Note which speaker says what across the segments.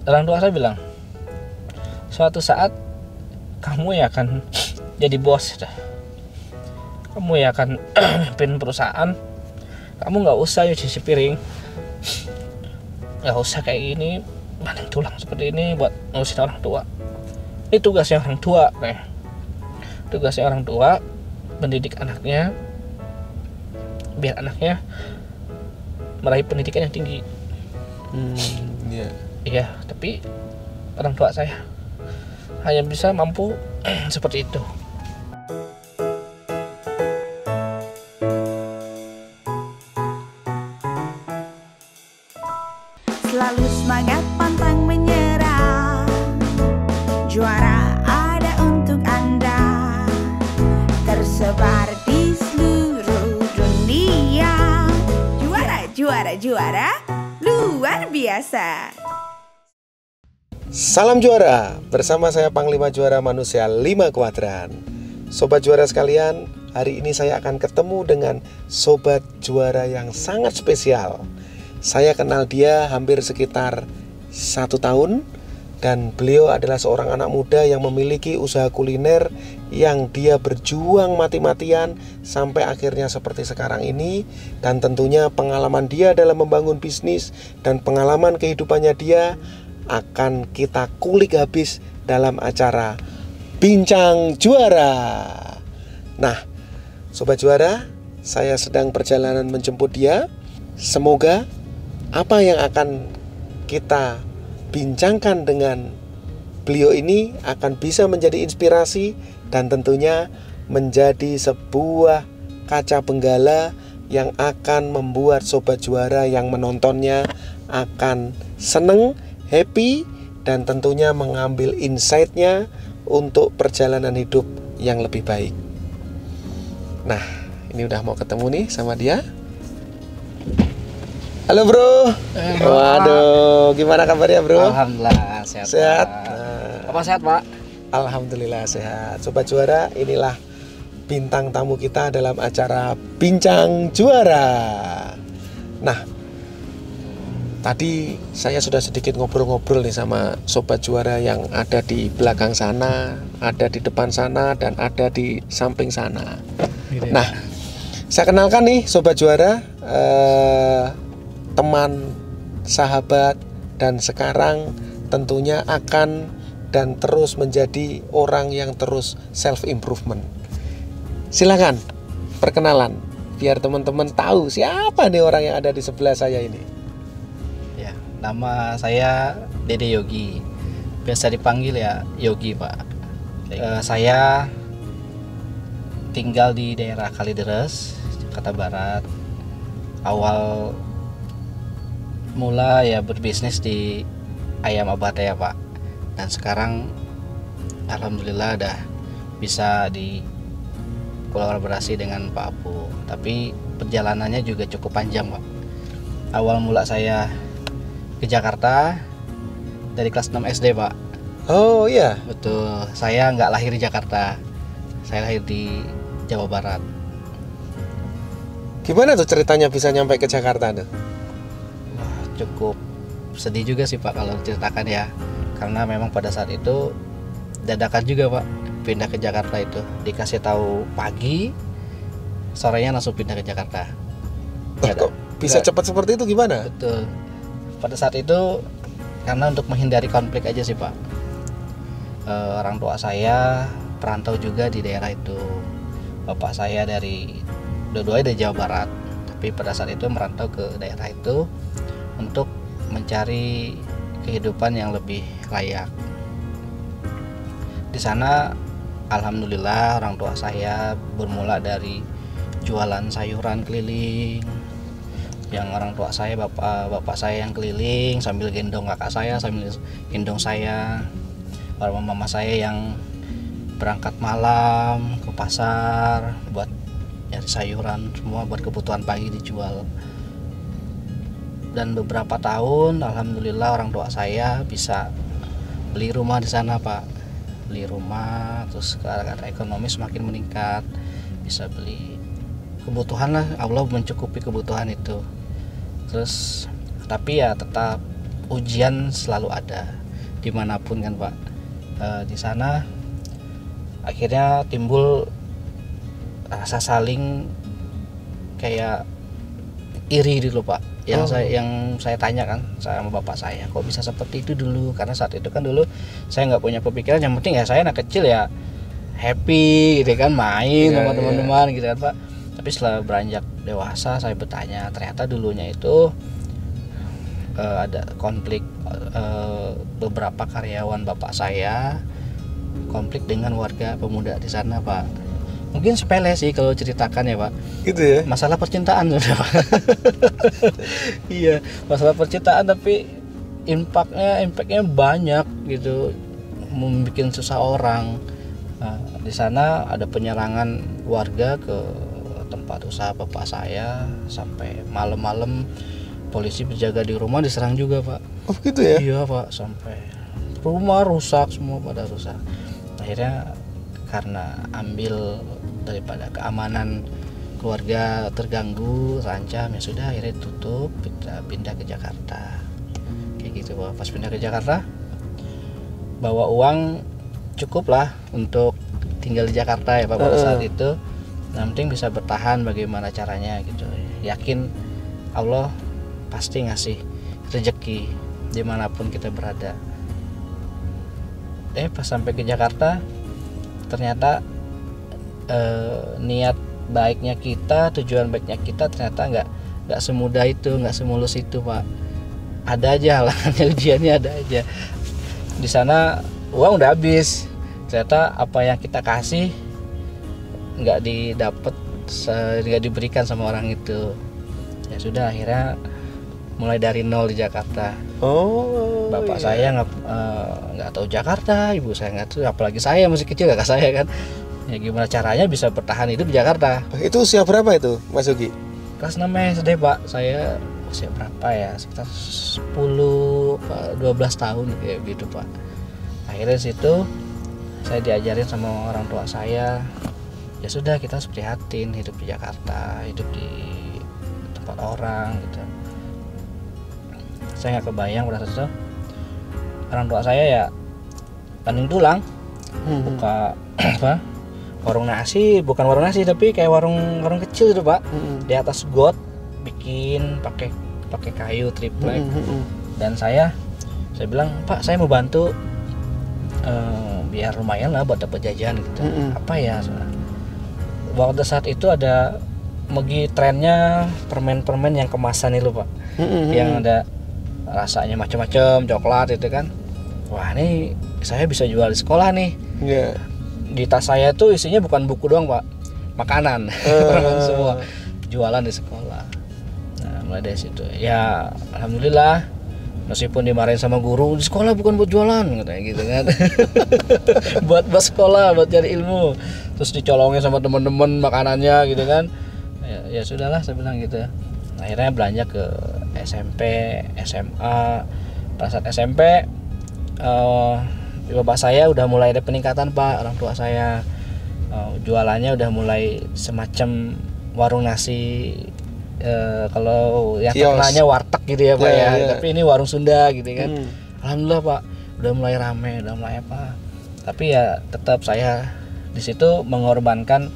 Speaker 1: orang tua saya bilang, suatu saat kamu yang akan jadi bos, kamu yang akan pimpin perusahaan, kamu nggak usah cuci piring, nggak usah kayak gini, banting tulang seperti ini buat ngurusin orang tua. Ini tugasnya orang tua, tugasnya orang tua mendidik anaknya biar anaknya meraih pendidikan yang tinggi. Iya, tapi orang tua saya hanya bisa mampu seperti itu.
Speaker 2: Selalu semangat, pantang menyerah. Juara ada untuk Anda, tersebar di seluruh dunia. Juara, juara, juara, luar biasa.
Speaker 3: Salam juara, bersama saya Panglima Juara Manusia 5 Kuadran. Sobat juara sekalian, hari ini saya akan ketemu dengan sobat juara yang sangat spesial. Saya kenal dia hampir sekitar 1 tahun, dan beliau adalah seorang anak muda yang memiliki usaha kuliner yang dia berjuang mati-matian sampai akhirnya seperti sekarang ini. Dan tentunya pengalaman dia dalam membangun bisnis dan pengalaman kehidupannya dia akan kita kulik habis dalam acara Bincang Juara. Nah, sobat juara, saya sedang perjalanan menjemput dia. Semoga apa yang akan kita bincangkan dengan beliau ini akan bisa menjadi inspirasi dan tentunya menjadi sebuah kaca benggala yang akan membuat sobat juara yang menontonnya akan seneng, happy, dan tentunya mengambil insight-nya untuk perjalanan hidup yang lebih baik. Nah, ini udah mau ketemu nih sama dia. Halo bro. Waduh, gimana kabarnya bro?
Speaker 1: Alhamdulillah sehat.
Speaker 3: Sehat.
Speaker 1: Apa sehat Pak?
Speaker 3: Alhamdulillah sehat. Sobat juara, inilah bintang tamu kita dalam acara Bincang Juara. Nah, tadi saya sudah sedikit ngobrol-ngobrol nih sama sobat juara yang ada di belakang sana, ada di depan sana, dan ada di samping sana. Nah, saya kenalkan nih sobat juara, teman, sahabat, dan sekarang tentunya akan dan terus menjadi orang yang terus self-improvement. Silakan perkenalan, biar teman-teman tahu siapa nih orang yang ada di sebelah saya ini.
Speaker 1: Ya, nama saya Dede Yogi, biasa dipanggil ya Yogi Pak. Saya tinggal di daerah Kalideres, Jakarta Barat. Awal mula ya berbisnis di ayam abate ya Pak, dan sekarang alhamdulillah udah bisa di kolaborasi dengan Pak Apu. Tapi perjalanannya juga cukup panjang Pak. Awal mula saya ke Jakarta dari kelas 6 SD Pak.
Speaker 3: Oh iya.
Speaker 1: Betul, saya nggak lahir di Jakarta, saya lahir di Jawa Barat.
Speaker 3: Gimana tuh ceritanya bisa nyampe ke Jakarta tuh?
Speaker 1: Cukup sedih juga sih Pak kalau ceritakan ya, karena memang pada saat itu dadakan juga Pak pindah ke Jakarta. Itu dikasih tahu pagi, sorenya langsung pindah ke Jakarta.
Speaker 3: Kok bisa cepat seperti itu gimana?
Speaker 1: Betul, pada saat itu karena untuk menghindari konflik aja sih Pak. Orang tua saya perantau juga di daerah itu, bapak saya dua-duanya dari Jawa Barat, tapi pada saat itu merantau ke daerah itu untuk mencari kehidupan yang lebih layak. Di sana alhamdulillah orang tua saya bermula dari jualan sayuran keliling. Yang orang tua saya, bapak saya yang keliling sambil gendong kakak saya, sambil gendong saya. Lalu mama saya yang berangkat malam ke pasar buat nyari sayuran, semua buat kebutuhan pagi dijual. Dan beberapa tahun alhamdulillah orang tua saya bisa beli rumah di sana Pak. Beli rumah, terus karena ekonomi semakin meningkat, bisa beli kebutuhan lah, Allah mencukupi kebutuhan itu. Terus tapi ya tetap ujian selalu ada dimanapun kan Pak. Di sana akhirnya timbul rasa saling kayak iri dulu Pak. Yang saya tanyakan sama bapak saya, kok bisa seperti itu dulu? Karena saat itu kan dulu saya nggak punya pemikiran, yang penting ya saya anak kecil ya happy gitu kan, main sama teman-teman gitu kan Pak. Tapi setelah beranjak dewasa saya bertanya, ternyata dulunya itu ada konflik, beberapa karyawan bapak saya konflik dengan warga pemuda di sana Pak. Mungkin sepele sih kalau ceritakan ya Pak.
Speaker 3: Gitu ya.
Speaker 1: Masalah percintaan sudah Pak. Iya, masalah percintaan tapi impactnya banyak gitu, membuat susah orang. Nah, di sana ada penyerangan warga ke tempat usaha bapak saya, sampai malam-malam polisi berjaga di rumah diserang juga Pak.
Speaker 3: Oh gitu ya?
Speaker 1: Iya Pak, sampai rumah rusak, semua pada rusak. Akhirnya karena ambil daripada keamanan keluarga terganggu, terancam, ya sudah akhirnya tutup, pindah ke Jakarta kayak gitu Pak. Pas pindah ke Jakarta bawa uang cukup lah untuk tinggal di Jakarta ya Pak pada saat itu. Yang penting bisa bertahan, bagaimana caranya gitu, yakin Allah pasti ngasih rezeki dimanapun kita berada. Pas sampai ke Jakarta ternyata niat baiknya kita, tujuan baiknya kita ternyata nggak semudah itu, nggak semulus itu Pak. Ada aja halangannya, ujiannya ada aja. Di sana uang udah habis, ternyata apa yang kita kasih nggak diberikan sama orang itu. Ya sudah, akhirnya mulai dari nol di Jakarta. Bapak saya nggak tahu Jakarta, ibu saya nggak tahu, apalagi saya masih kecil, kakak saya kan. Ya gimana caranya bisa bertahan hidup di Jakarta.
Speaker 3: Itu usia berapa itu Mas Yogi?
Speaker 1: Kelas 6 SD Pak. Saya usia berapa ya, sekitar 10-12 tahun kayak gitu Pak. Akhirnya situ saya diajarin sama orang tua saya, ya sudah kita harus prihatin hidup di Jakarta, hidup di tempat orang gitu. Saya nggak kebayang pada saat itu orang tua saya ya banding tulang, buka apa, warung nasi, bukan warung nasi tapi kayak warung kecil itu Pak. Di atas got, bikin pakai kayu triplek. Dan saya bilang, Pak saya mau bantu, biar lumayan lah buat dapat jajan gitu. Apa ya, waktu saat itu ada trennya permen-permen yang kemasan itu Pak, yang ada rasanya macam-macam, coklat itu kan. Wah ini saya bisa jual di sekolah nih. Di tas saya tuh isinya bukan buku doang Pak, makanan. Semua jualan di sekolah. Nah mulai dari situ ya alhamdulillah, meskipun dimarahin sama guru, di sekolah bukan buat jualan kayak gitu kan. buat sekolah, buat cari ilmu. Terus dicolongin sama teman-teman makanannya gitu kan. Ya sudahlah saya bilang gitu. Akhirnya belanja ke SMP, SMA. Pada saat SMP bapak saya udah mulai ada peningkatan Pak, orang tua saya jualannya udah mulai semacam warung nasi, kalau yang terkenalnya warteg gitu ya Pak ya. Tapi ini warung Sunda gitu kan. Alhamdulillah Pak, udah mulai rame, udah mulai apa. Tapi ya tetap saya di situ mengorbankan,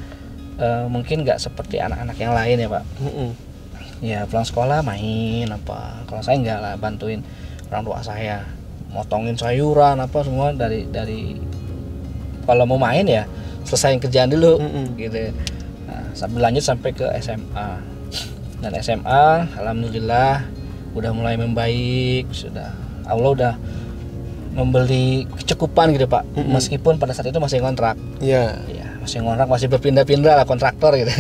Speaker 1: mungkin nggak seperti anak-anak yang lain ya Pak. Ya pulang sekolah main apa, kalau saya nggak lah, bantuin orang tua saya motongin sayuran apa semua dari kalau mau main ya selesaiin kerjaan dulu gitu. Nah, sambil lanjut sampai ke SMA. Dan SMA alhamdulillah udah mulai membaik, sudah Allah udah membeli kecukupan gitu Pak. Meskipun pada saat itu masih kontrak. Ya, masih kontrak, masih berpindah-pindah lah kontraktor gitu.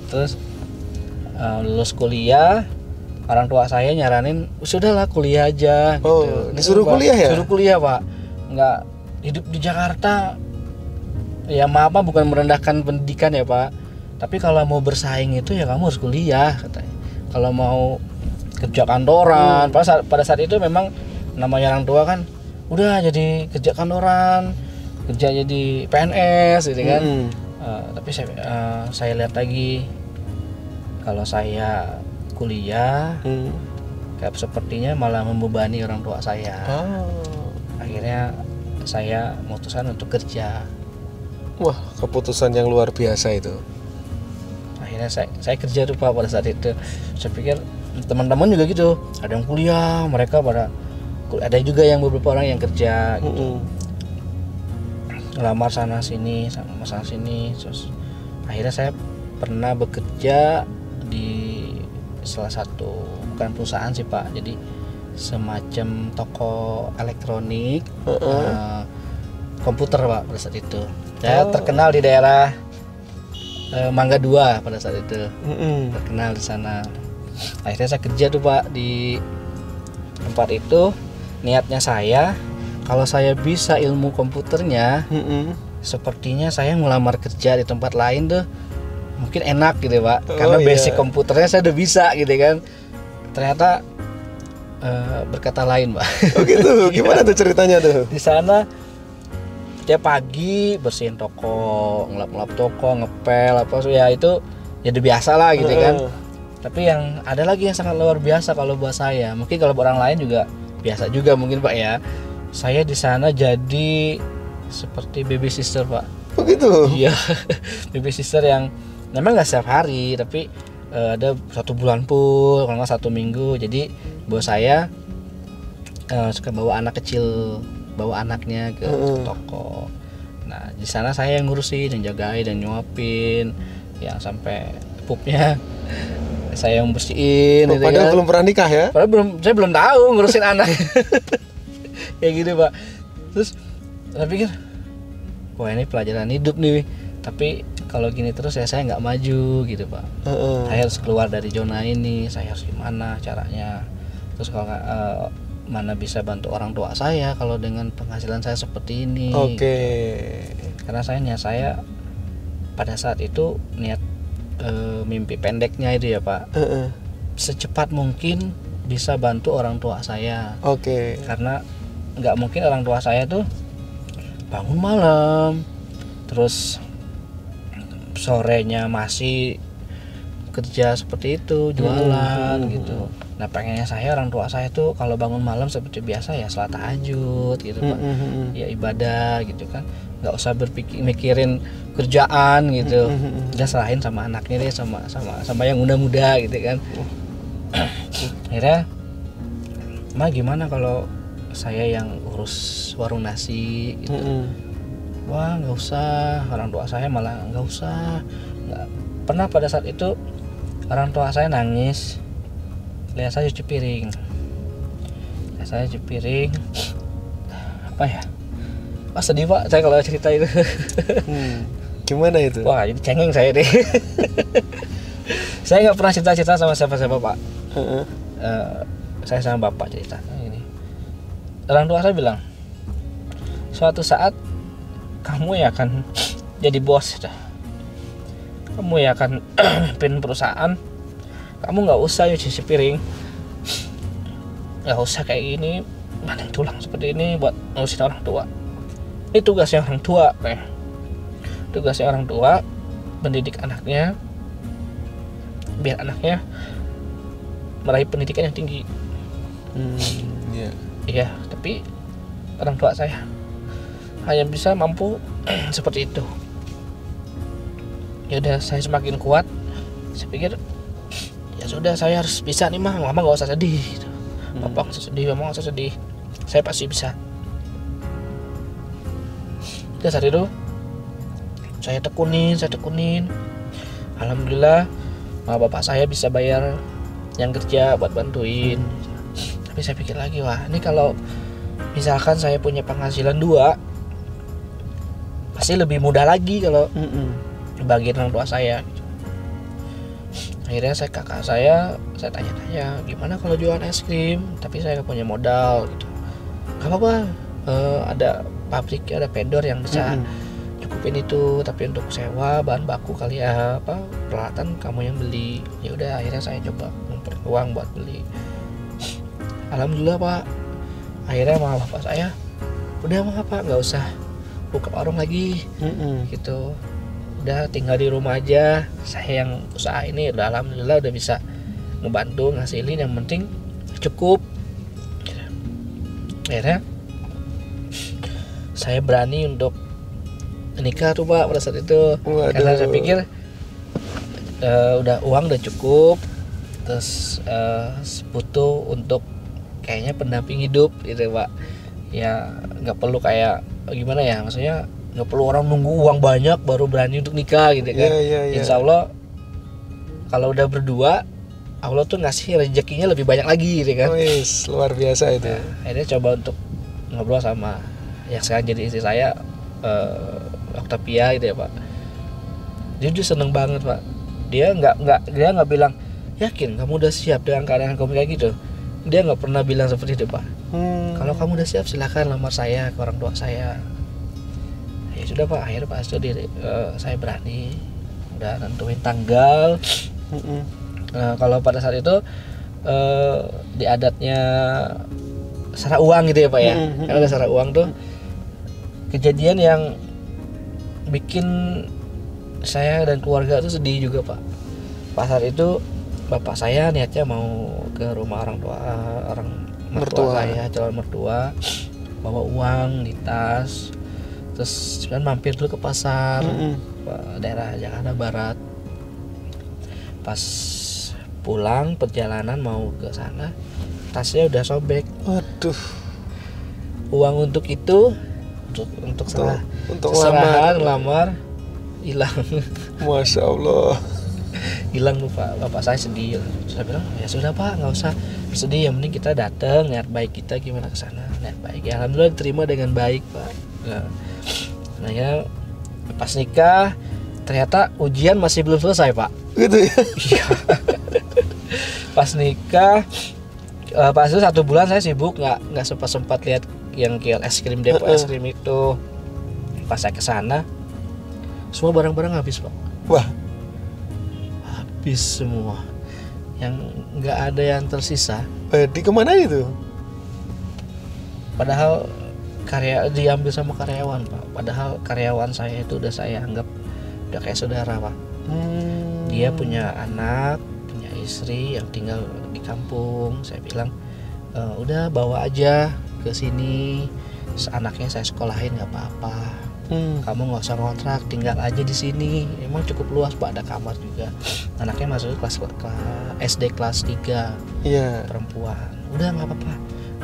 Speaker 1: Terus lulus kuliah, orang tua saya nyaranin sudahlah kuliah aja gitu.
Speaker 3: Disuruh kuliah ya?
Speaker 1: Disuruh kuliah Pak. Nggak hidup di Jakarta. Ya maaf bukan merendahkan pendidikan ya Pak. Tapi kalau mau bersaing itu ya kamu harus kuliah katanya. Kalau mau kerja kantoran, pada saat itu memang namanya orang tua kan udah jadi kerja kantoran, kerja jadi PNS gitu kan. Tapi saya lihat lagi, kalau saya kuliah kayak sepertinya malah membebani orang tua saya. Akhirnya saya memutuskan untuk kerja.
Speaker 3: Wah, keputusan yang luar biasa itu.
Speaker 1: Akhirnya saya kerja tuh Pak pada saat itu. Saya pikir teman-teman juga gitu, ada yang kuliah, mereka ada juga yang beberapa orang yang kerja gitu. Ngelamar sana sini, terus akhirnya saya pernah bekerja di salah satu, bukan perusahaan sih Pak, jadi semacam toko elektronik, komputer Pak pada saat itu. Saya terkenal di daerah Mangga 2 pada saat itu, terkenal di sana. Akhirnya saya kerja tuh Pak di tempat itu. Niatnya saya, kalau saya bisa ilmu komputernya, sepertinya saya ngelamar kerja di tempat lain tuh mungkin enak gitu Pak, karena basic komputernya saya udah bisa gitu kan. Ternyata berkata lain Pak.
Speaker 3: Oh gitu, gimana tuh ceritanya tuh?
Speaker 1: Di sana tiap pagi bersihin toko, ngelap toko, ngepel apa ya, itu ya udah biasa lah gitu kan. Tapi yang ada lagi yang sangat luar biasa kalau buat saya, mungkin kalau buat orang lain juga biasa juga mungkin Pak ya. Saya di sana jadi seperti baby sister Pak.
Speaker 3: Begitu?
Speaker 1: Iya, baby sister yang memang nggak setiap hari, tapi ada 1 bulan full, kalau nggak 1 minggu. Jadi bos saya suka bawa anak kecil, bawa anaknya ke toko. Nah di sana saya yang ngurusin, yang jagain, dan nyuapin, yang sampai pupnya saya yang bersihin.
Speaker 3: Padahal
Speaker 1: gitu kan.
Speaker 3: belum pernah nikah ya?
Speaker 1: Padahal saya belum tahu ngurusin anak. Kayak gitu Pak. Terus saya pikir, wah ini pelajaran hidup nih. Tapi kalau gini terus ya saya nggak maju gitu Pak. Saya harus keluar dari zona ini. Saya harus gimana caranya? Terus kalau mana bisa bantu orang tua saya kalau dengan penghasilan saya seperti ini. Karena saya pada saat itu niat mimpi pendeknya itu ya Pak, secepat mungkin bisa bantu orang tua saya. Karena nggak mungkin orang tua saya tuh bangun malam terus sorenya masih kerja seperti itu, jualan gitu. Nah pengennya saya, orang tua saya tuh kalau bangun malam seperti biasa ya salat tahajud gitu Pak, ya ibadah gitu kan, nggak usah mikirin kerjaan gitu, udah serahin sama anaknya deh, sama yang muda-muda gitu kan. Akhirnya Ma gimana kalau saya yang urus warung nasi gitu. Wah nggak usah, orang tua saya malah nggak usah. Nggak pernah pada saat itu orang tua saya nangis lihat saya cuci piring. Apa ya, Wah sedih Pak saya kalau cerita itu.
Speaker 3: Gimana itu?
Speaker 1: Wah jadi cengeng saya deh. Saya nggak pernah cerita sama siapa-siapa Pak. Saya sama bapak cerita ini. Orang tua saya bilang, suatu saat kamu ya akan jadi bos, kamu ya akan pimpin perusahaan. Kamu nggak usah cuci piring, nggak usah kayak gini, banting tulang seperti ini buat ngurusin orang tua. Ini tugasnya orang tua, tugasnya orang tua mendidik anaknya biar anaknya meraih pendidikan yang tinggi. Iya, tapi orang tua saya hanya bisa mampu seperti itu. Ya udah, saya semakin kuat. Saya pikir ya sudah, saya harus bisa nih Mama nggak usah sedih. Papa nggak usah sedih, Mama nggak usah sedih. Saya pasti bisa. Udah saat itu saya tekunin. Alhamdulillah, Mama bapak saya bisa bayar yang kerja buat bantuin. Tapi saya pikir lagi, wah ini kalau misalkan saya punya penghasilan 2, pasti lebih mudah lagi kalau bagian orang tua saya gitu. Akhirnya kakak saya tanya-tanya, gimana kalau jualan es krim, tapi saya nggak punya modal gitu. Gak apa-apa, ada pabrik, ada vendor yang bisa cukupin itu, tapi untuk sewa bahan baku kali ya, peralatan kamu yang beli. Ya udah, akhirnya saya coba ngumpulin uang buat beli. Alhamdulillah Pak, akhirnya mama bapak saya udah Pak nggak usah buka warung lagi gitu, udah tinggal di rumah aja, saya yang usaha ini. Udah alhamdulillah udah bisa ngebantu ngasilin, yang penting cukup. Akhirnya saya berani untuk nikah tuh Pak pada saat itu.
Speaker 3: Waduh.
Speaker 1: Karena saya pikir uang udah cukup, terus butuh untuk kayaknya pendamping hidup gitu Pak. Ya nggak perlu kayak gimana ya, maksudnya nggak perlu orang nunggu uang banyak baru berani untuk nikah gitu kan. Insya Allah kalau udah berdua, Allah tuh ngasih rezekinya lebih banyak lagi gitu kan.
Speaker 3: Wis, luar biasa itu.
Speaker 1: Nah, akhirnya coba untuk ngobrol sama yang sekarang jadi istri saya, Octavia gitu ya Pak. Dia seneng banget Pak. Dia nggak bilang yakin kamu udah siap dengan keadaan kamu kayak gitu. Dia nggak pernah bilang seperti itu Pak. Kalau kamu udah siap silakan lamar saya ke orang tua saya. Ya sudah Pak, akhirnya Pak Astu saya berani udah nentuin tanggal. Kalau pada saat itu di adatnya syarat uang gitu ya Pak ya. Karena ada syarat uang tuh kejadian yang bikin saya dan keluarga tuh sedih juga Pak. Pas saat itu bapak saya niatnya mau ke rumah orang mertua saya, calon mertua, bawa uang di tas, terus kan mampir dulu ke pasar daerah Jakarta Barat. Pas pulang perjalanan mau ke sana, tasnya udah sobek.
Speaker 3: Waduh.
Speaker 1: Uang untuk itu untuk lamar hilang.
Speaker 3: Masya Allah.
Speaker 1: Hilang tuh Pak. Bapak saya sedih. Saya bilang ya sudah Pak, nggak usah sedih, yang penting kita datang, niat baik kita gimana ke sana, niat baik. Ya alhamdulillah diterima dengan baik Pak. Nah ya pas nikah ternyata ujian masih belum selesai Pak.
Speaker 3: Gitu ya.
Speaker 1: Iya. Pas nikah pas itu 1 bulan saya sibuk, nggak sempat lihat yang kios es krim, depo es krim itu. Pas saya kesana semua barang-barang habis Pak.
Speaker 3: Wah,
Speaker 1: habis semua, yang nggak ada yang tersisa.
Speaker 3: di kemana itu?
Speaker 1: Padahal diambil sama karyawan Pak. Padahal karyawan saya itu udah saya anggap udah kayak saudara Pak. Dia punya anak, punya istri yang tinggal di kampung. Saya bilang udah bawa aja ke sini, anaknya saya sekolahin nggak apa-apa. Kamu nggak usah ngontrak, tinggal aja di sini. Emang cukup luas Pak, ada kamar juga. Anaknya masuk kelas SD kelas 3.
Speaker 3: Iya.
Speaker 1: Perempuan. Udah nggak apa-apa.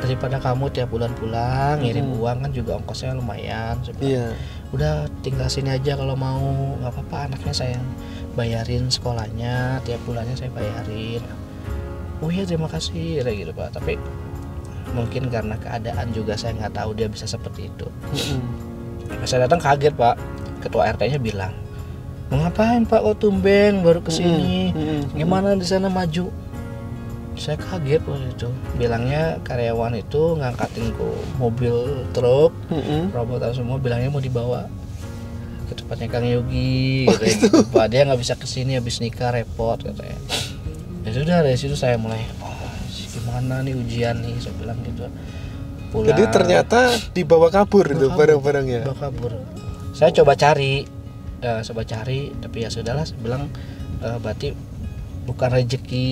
Speaker 1: Daripada kamu tiap bulan pulang ngirim uang kan juga ongkosnya lumayan.
Speaker 3: Iya.
Speaker 1: Udah tinggal sini aja kalau mau, nggak apa-apa. Anaknya saya bayarin sekolahnya, tiap bulannya saya bayarin. Oh iya terima kasih kayak gitu Pak. Tapi mungkin karena keadaan juga saya nggak tahu dia bisa seperti itu. Saya datang kaget Pak, ketua RT-nya bilang, mau ngapain Pak kok tumben baru kesini, gimana di sana maju? Saya kaget waktu itu, bilangnya karyawan itu ngangkatin ke mobil truk, robotan semua, bilangnya mau dibawa ke tempatnya Kang Yogi, gitu. Pak dia nggak bisa kesini habis nikah repot katanya. Ya sudah dari situ saya mulai, gimana nih ujian nih, saya bilang gitu. Pulang.
Speaker 3: Jadi ternyata dibawa kabur itu barang-barangnya.
Speaker 1: Dibawa kabur. Saya coba cari, tapi ya sudahlah. Saya bilang berarti bukan rezeki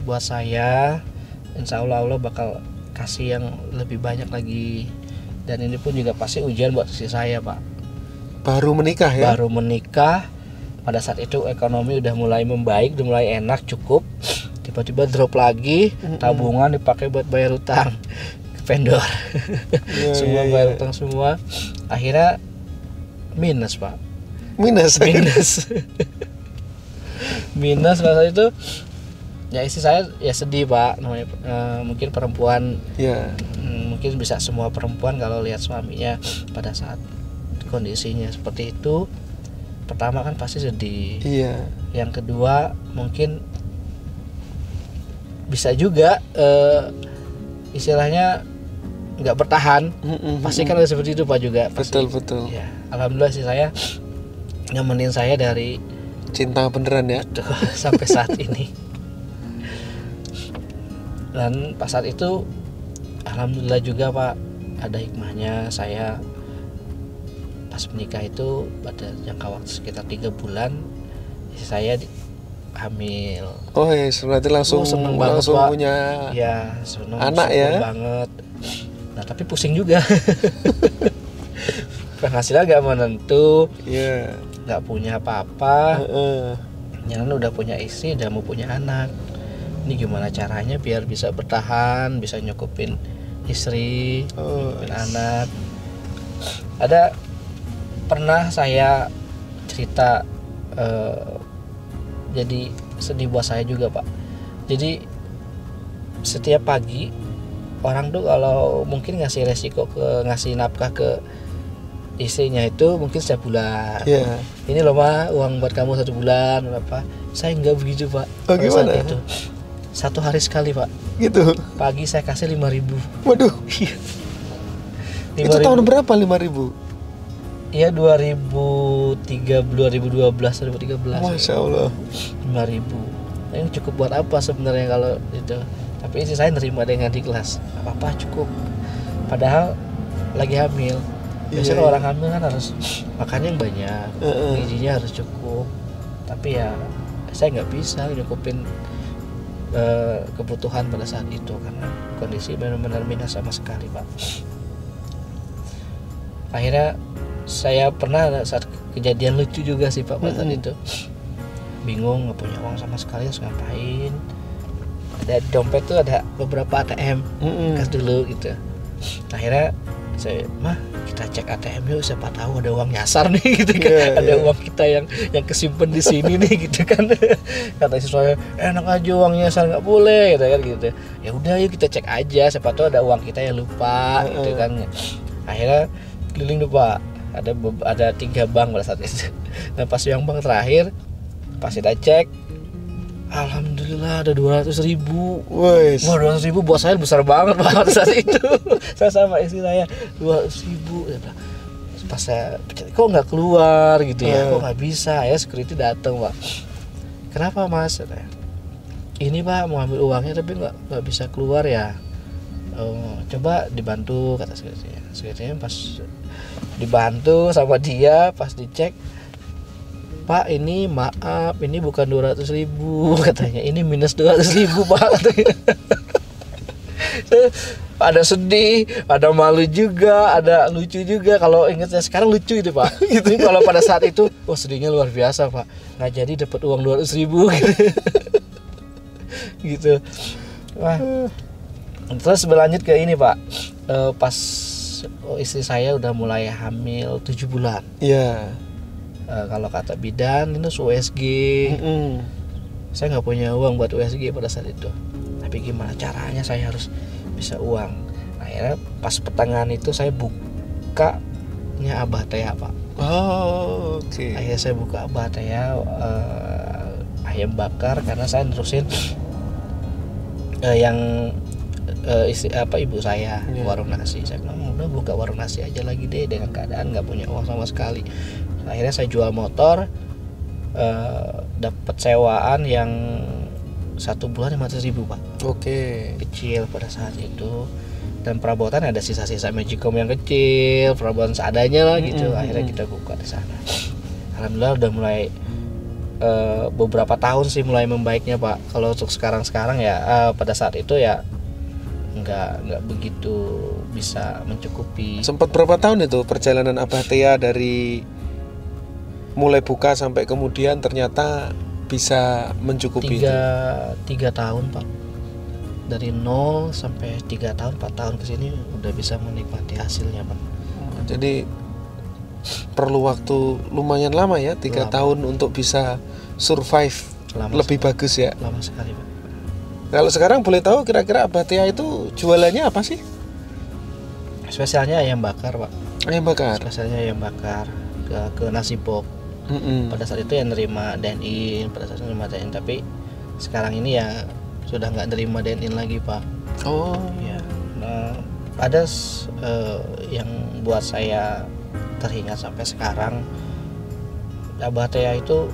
Speaker 1: buat saya. Insya Allah bakal kasih yang lebih banyak lagi. Dan ini pun juga pasti ujian buat istri saya Pak.
Speaker 3: Baru menikah ya?
Speaker 1: Baru menikah. Pada saat itu ekonomi udah mulai membaik, udah mulai enak, cukup. Tiba-tiba drop lagi, tabungan dipakai buat bayar utang. Vendor semua bayar utang semua, akhirnya minus Pak. Minus masa itu ya istri saya ya sedih Pak, namanya mungkin perempuan mungkin bisa semua perempuan kalau lihat suaminya pada saat kondisinya seperti itu, pertama kan pasti sedih. Yang kedua mungkin bisa juga istilahnya nggak bertahan, pasti kan seperti itu Pak juga.
Speaker 3: Betul.
Speaker 1: Ya, alhamdulillah sih saya nemenin saya dari
Speaker 3: cinta beneran ya.
Speaker 1: Sampai saat ini. Dan pas saat itu alhamdulillah juga Pak, ada hikmahnya. Saya pas menikah itu pada jangka waktu sekitar 3 bulan, saya hamil.
Speaker 3: Oh ya, berarti langsung
Speaker 1: seneng banget,
Speaker 3: langsung
Speaker 1: Pak.
Speaker 3: punya
Speaker 1: Ya, seneng,
Speaker 3: anak
Speaker 1: syukur
Speaker 3: ya.
Speaker 1: banget. Nah, tapi pusing juga. Penghasilan gak menentu,
Speaker 3: ya.
Speaker 1: gak punya apa-apa.
Speaker 3: Heeh.
Speaker 1: Jangan udah punya istri, udah mau punya anak. Ini gimana caranya biar bisa bertahan, bisa nyukupin istri, nyukupin anak. Ada pernah saya cerita, jadi sedih buat saya juga, Pak. Jadi setiap pagi orang tuh kalau mungkin ngasih resiko ngasih nafkah ke istrinya itu mungkin setiap bulan.
Speaker 3: Iya.
Speaker 1: Ini loh mah uang buat kamu 1 bulan berapa? Saya nggak begitu, Pak.
Speaker 3: Oh,
Speaker 1: Pada
Speaker 3: gimana?
Speaker 1: saat itu 1 hari sekali, Pak.
Speaker 3: Gitu.
Speaker 1: Pagi saya kasih 5.000.
Speaker 3: Waduh.
Speaker 1: Iya.
Speaker 3: Itu tahun berapa 5.000?
Speaker 1: Iya 2013.
Speaker 3: Masya Allah.
Speaker 1: 5.000. Ini cukup buat apa sebenarnya kalau itu? Tapi istri saya nerima dengan ikhlas. Apa cukup. Padahal lagi hamil. Biasanya
Speaker 3: Iya,
Speaker 1: orang hamil kan harus makannya yang banyak, gizinya harus cukup. Tapi ya saya nggak bisa nyukupin kebutuhan pada saat itu karena kondisi benar-benar minus sama sekali, Pak. Akhirnya saya pernah saat kejadian lucu juga sih, Pak, pada saat itu. Bingung, nggak punya uang sama sekali, harus ngapain. Ada di dompet tuh ada beberapa ATM, kas dulu gitu. Akhirnya saya, mah kita cek ATM yuk, siapa tahu ada uang nyasar nih gitu kan. Ada uang kita yang kesimpan di sini nih gitu kan. Kata istri saya, enak aja uang nyasar, nggak boleh gitu kan gitu. Ya udah yuk kita cek aja, siapa tahu ada uang kita yang lupa gitu kan. Akhirnya keliling tuh, Pak. Ada 3 bank pada saat itu. Nah pas yang bank terakhir, pas kita cek, alhamdulillah ada 200.000. Wah, 200.000 buat saya besar banget, Pak, pada saat itu. Saya sama istri saya 200.000. Pas saya kok nggak keluar gitu ya, kok nggak bisa ya. Security datang, Pak. Kenapa, Mas? Ini, Pak, mau ambil uangnya tapi nggak bisa keluar ya. Coba dibantu, kata security. Security pas dibantu sama dia, pas dicek, Pak, ini maaf, ini bukan 200.000 katanya, ini minus 200.000, Pak. Ada sedih, ada malu juga, ada lucu juga. Kalau ingatnya sekarang lucu itu, Pak. Itu kalau pada saat itu, sedihnya luar biasa, Pak. Nggak jadi dapat uang 200.000 gitu. Wah. Terus berlanjut ke ini, Pak. Pas istri saya udah mulai hamil 7 bulan.
Speaker 3: Iya.
Speaker 1: Kalau kata bidan itu USG. Saya nggak punya uang buat USG pada saat itu. Tapi gimana caranya saya harus bisa uang. Akhirnya pas pertengahan itu saya bukanya Abah Tea, Pak.
Speaker 3: Oh, oke.
Speaker 1: Akhirnya saya buka Abah Tea, ayam bakar, karena saya nerusin yang ibu saya warung nasi. Saya bilang udah buka warung nasi aja lagi deh, dengan keadaan nggak punya uang sama sekali. Akhirnya saya jual motor, dapat sewaan yang 1 bulan 500.000, Pak.
Speaker 3: Oke.
Speaker 1: Kecil pada saat itu. Dan perabotan ada sisa-sisa Magicom yang kecil, perabotan seadanya lah gitu. Akhirnya kita buka di sana. Alhamdulillah udah mulai beberapa tahun sih mulai membaiknya, Pak. Kalau untuk sekarang ya pada saat itu ya nggak begitu bisa mencukupi.
Speaker 3: Sempat berapa tahun itu perjalanan Abah Tea dari mulai buka sampai kemudian ternyata bisa mencukupi?
Speaker 1: 3 tahun, Pak. Dari 0 sampai 3 tahun, 4 tahun ke sini udah bisa menikmati hasilnya, Pak.
Speaker 3: Jadi perlu waktu lumayan lama ya, 3 tahun untuk bisa survive lebih bagus ya.
Speaker 1: Lama sekali, Pak.
Speaker 3: Kalau sekarang boleh tahu kira-kira Abah Tea itu jualannya apa sih?
Speaker 1: Spesialnya ayam bakar, Pak.
Speaker 3: Ayam bakar.
Speaker 1: Spesialnya ayam bakar ke nasi pop. Pada saat itu yang nerima dine-in, tapi sekarang ini ya sudah nggak nerima dine-in lagi, Pak.
Speaker 3: Oh
Speaker 1: ya. Nah, ada yang buat saya teringat sampai sekarang. Abah Tea itu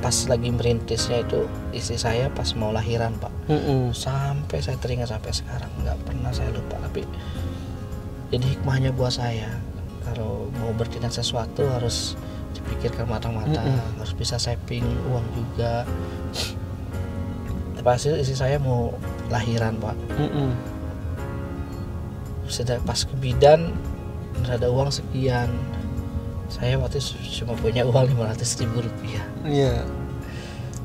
Speaker 1: pas lagi merintisnya itu istri saya pas mau lahiran, Pak. Sampai saya teringat sampai sekarang, nggak pernah saya lupa. Tapi jadi hikmahnya buat saya, kalau mau bertindak sesuatu harus dipikirkan matang-matang, harus bisa saving uang juga. Pasti istri saya mau lahiran Pak. Sudah pas ke bidan ada uang sekian, saya waktu itu cuma punya uang 500.000 rupiah.
Speaker 3: Iya.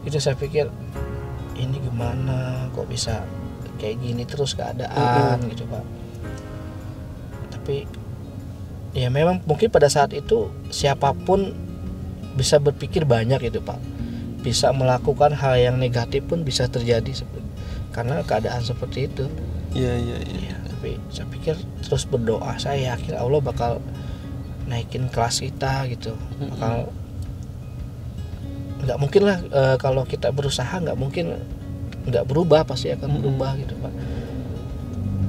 Speaker 1: Itu saya pikir ini gimana kok bisa kayak gini terus keadaan gitu Pak. Tapi ya memang mungkin pada saat itu siapapun bisa berpikir banyak gitu Pak, bisa melakukan hal yang negatif pun bisa terjadi karena keadaan seperti itu.
Speaker 3: Iya.
Speaker 1: Tapi saya pikir terus berdoa, saya yakin Allah bakal naikin kelas kita gitu. Bakal nggak mungkin lah kalau kita berusaha nggak mungkin nggak berubah, pasti akan berubah gitu Pak.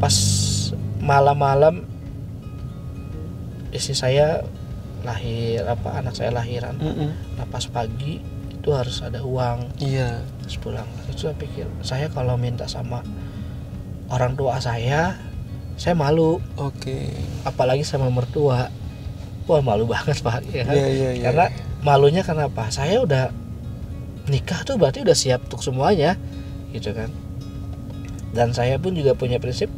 Speaker 1: Pas malam-malam istri saya anak saya lahiran. Nah pas pagi itu harus ada uang.
Speaker 3: Iya.
Speaker 1: Terus pulang. Itu saya pikir saya kalau minta sama orang tua saya malu.
Speaker 3: Oke.
Speaker 1: Apalagi sama mertua, wah malu banget Pak ya kan?
Speaker 3: Iya.
Speaker 1: Karena malunya karena apa? Saya udah nikah tuh berarti udah siap untuk semuanya gitu kan. Dan saya pun juga punya prinsip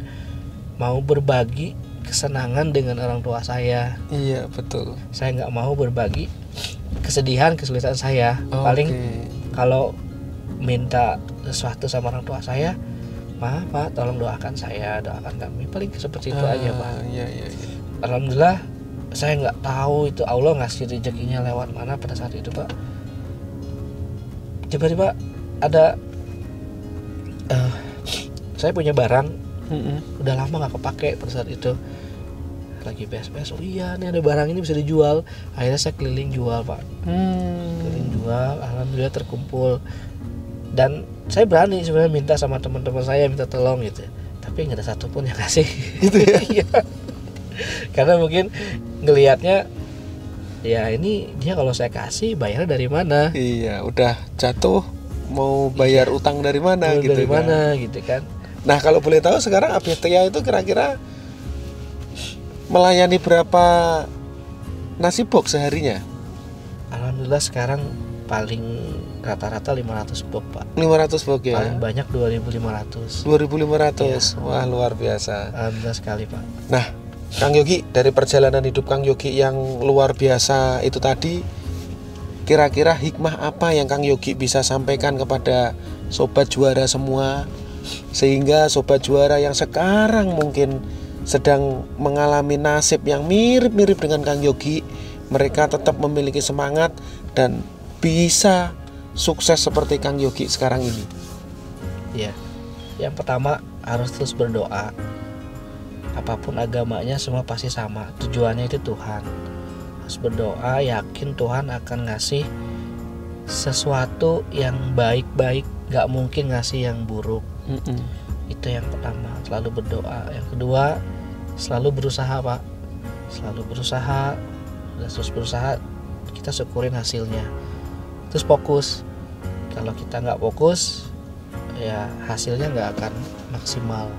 Speaker 1: mau berbagi kesenangan dengan orang tua saya.
Speaker 3: Iya betul.
Speaker 1: Saya nggak mau berbagi kesedihan kesulitan saya. Paling kalau minta sesuatu sama orang tua saya, maaf Pak, tolong doakan saya, doakan kami. Paling seperti itu aja Pak.
Speaker 3: Iya.
Speaker 1: Alhamdulillah saya nggak tahu itu Allah ngasih rezekinya lewat mana pada saat itu Pak. Tiba-tiba ada saya punya barang udah lama nggak kepake pada saat itu, lagi beres-beres, oh iya nih ada barang ini bisa dijual. Akhirnya saya keliling jual Pak. Keliling jual, alhamdulillah terkumpul. Dan saya berani sebenarnya minta sama teman-teman saya, minta tolong gitu, tapi nggak ada satupun yang kasih gitu ya. Iya. Karena mungkin ngelihatnya ya ini dia kalau saya kasih bayarnya dari mana.
Speaker 3: Iya, udah jatuh mau bayar utang dari mana gitu
Speaker 1: dari
Speaker 3: kan.
Speaker 1: mana gitu kan.
Speaker 3: Nah kalau boleh tahu sekarang Abetia itu kira-kira melayani berapa nasi box seharinya?
Speaker 1: Alhamdulillah sekarang paling rata-rata 500 box Pak.
Speaker 3: 500 box ya?
Speaker 1: Paling banyak 2.500.
Speaker 3: 2.500
Speaker 1: Ya.
Speaker 3: Wah luar biasa.
Speaker 1: Alhamdulillah sekali Pak.
Speaker 3: Nah Kang Yogi, dari perjalanan hidup Kang Yogi yang luar biasa itu tadi, kira-kira hikmah apa yang Kang Yogi bisa sampaikan kepada Sobat Juara semua, sehingga Sobat Juara yang sekarang mungkin sedang mengalami nasib yang mirip-mirip dengan Kang Yogi, mereka tetap memiliki semangat dan bisa sukses seperti Kang Yogi sekarang ini?
Speaker 1: Ya, yang pertama harus terus berdoa. Apapun agamanya semua pasti sama, tujuannya itu Tuhan. Harus berdoa, yakin Tuhan akan ngasih sesuatu yang baik-baik, gak mungkin ngasih yang buruk. Itu yang pertama, selalu berdoa. Yang kedua, selalu berusaha Pak. Selalu berusaha, terus berusaha, kita syukurin hasilnya. Terus fokus. Kalau kita gak fokus, ya hasilnya gak akan maksimal.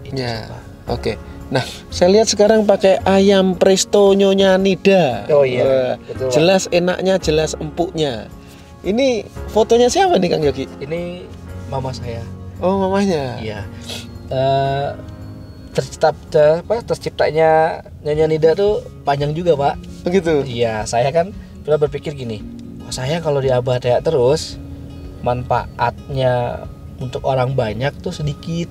Speaker 1: Itu
Speaker 3: Ya.
Speaker 1: sih, Pak.
Speaker 3: Oke. Nah, saya lihat sekarang pakai ayam presto Nyonya Nida.
Speaker 1: Oh iya,
Speaker 3: Wah,
Speaker 1: betul, Pak.
Speaker 3: jelas enaknya, jelas empuknya. Ini fotonya siapa nih Kang Yogi?
Speaker 1: Ini mama saya.
Speaker 3: Oh, mamanya.
Speaker 1: Iya. Terciptanya Nyonya Nida tuh panjang juga Pak.
Speaker 3: Begitu.
Speaker 1: Iya, saya kan pernah berpikir gini, saya kalau di Abetia terus manfaatnya untuk orang banyak tuh sedikit,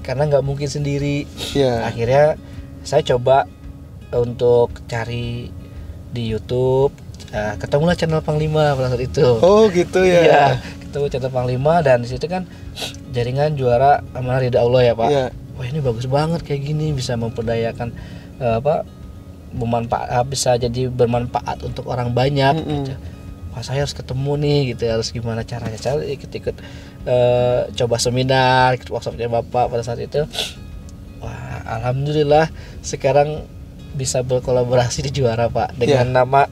Speaker 1: karena nggak mungkin sendiri.
Speaker 3: Ya.
Speaker 1: Akhirnya saya coba untuk cari di YouTube, ketemulah channel Panglima pada saat itu.
Speaker 3: Oh gitu ya.
Speaker 1: Iya, ketemu channel Panglima dan di situ kan jaringan juara amanah ridha Allah ya Pak.
Speaker 3: Iya.
Speaker 1: Wah ini bagus banget kayak gini, bisa memperdayakan bisa jadi bermanfaat untuk orang banyak. Gitu. Wah saya harus ketemu nih gitu, harus gimana caranya. Saya ikut coba seminar, ikut workshopnya Bapak pada saat itu. Wah alhamdulillah sekarang bisa berkolaborasi di Juara Pak dengan nama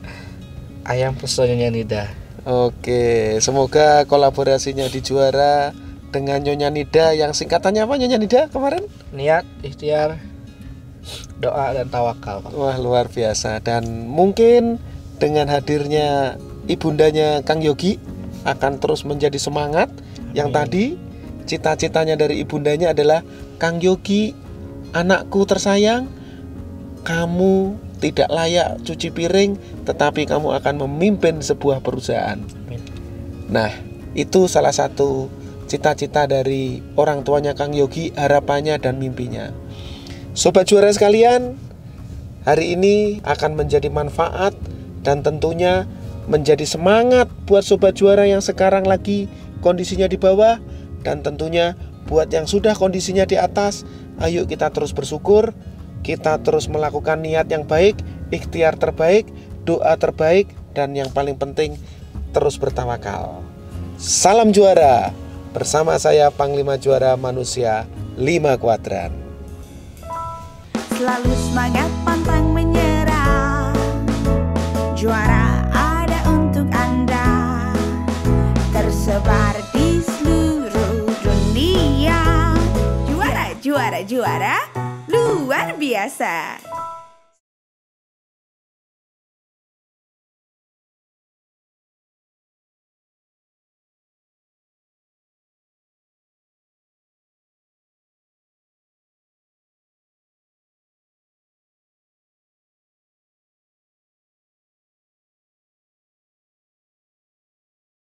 Speaker 1: Ayam Presto Nyonya Nida.
Speaker 3: Oke, semoga kolaborasinya di Juara dengan Nyonya Nida, yang singkatannya apa Nyonya Nida kemarin?
Speaker 1: Niat, ikhtiar, doa dan tawakal Pak.
Speaker 3: Wah luar biasa. Dan mungkin dengan hadirnya ibundanya Kang Yogi akan terus menjadi semangat. Yang tadi cita-citanya dari ibundanya adalah, Kang Yogi, anakku tersayang, kamu tidak layak cuci piring, tetapi kamu akan memimpin sebuah perusahaan. Nah, itu salah satu cita-cita dari orang tuanya Kang Yogi, harapannya dan mimpinya. Sobat Juara sekalian, hari ini akan menjadi manfaat dan tentunya menjadi semangat buat Sobat Juara yang sekarang lagi kondisinya di bawah, dan tentunya buat yang sudah kondisinya di atas. Ayo kita terus bersyukur, kita terus melakukan niat yang baik, ikhtiar terbaik, doa terbaik, dan yang paling penting terus bertawakal. Salam juara, bersama saya Panglima Juara Manusia 5 Kuadran.
Speaker 2: Selalu semangat, pantang menyerah. Juara ada untuk Anda, tersebar di seluruh dunia. Juara, juara, juara, luar biasa.